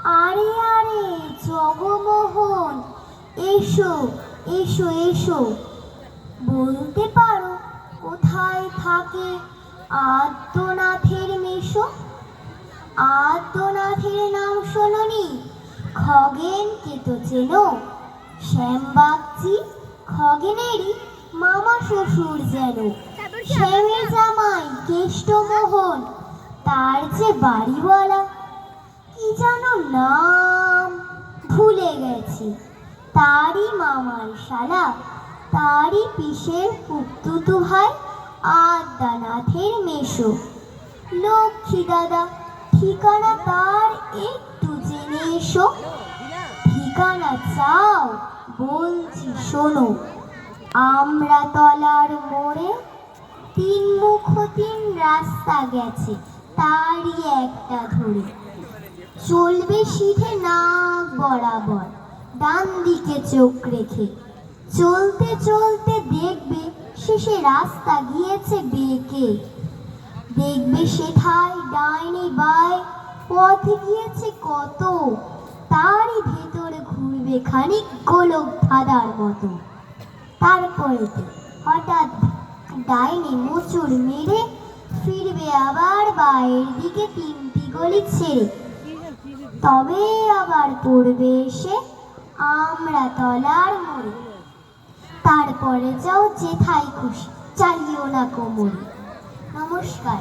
আরে আরে জগমোহন, এসো এসো এসো। বলতে পারো কোথায় থাকে আদ্যনাথের মেশো? আদ্যনাথের নাম শোনোনি? খগেনকে তো চেনো? শ্যামবাগচি খগেনেরই মামা শ্বশুর যেন। শ্যামের জামাই কেষ্টমোহন, তার যে বাড়িওয়ালা কি যেন নাম ভুলে গেছি, তারই মামার শালা, তারই পিসের পুত্তুতু ভাই আদ্যানাথের মেশো। লক্ষ্মী দাদা, ঠিকানা তার একটু জেনে এসো। ঠিকানা চাও? বলছি শোনো। আমরা তলার মোড়ে তিন মুখ তিন রাস্তা গেছে, তারই একটা ধরে চলবে সিধে নাক বরাবর, ডান দিকে চোখ রেখে। চলতে চলতে দেখবে শেষে রাস্তা গিয়েছে বেঁকে। দেখবে সেথায় ডাইনি বাই পথ গিয়েছে কত, তারই ভেতরে ঘুরবে খানিক গোলক ধাঁধার মতো। তারপরেতে হঠাৎ ডাইনি মোচড় মেরে ফিরবে আবার বাইরের দিকে তিনটি গলি ছেড়ে। তবে আবার পড়বে এসে আমরা তলার মোড়ে। তারপরে যাও যেথায় খুশি, চালিও না কোমরে। নমস্কার।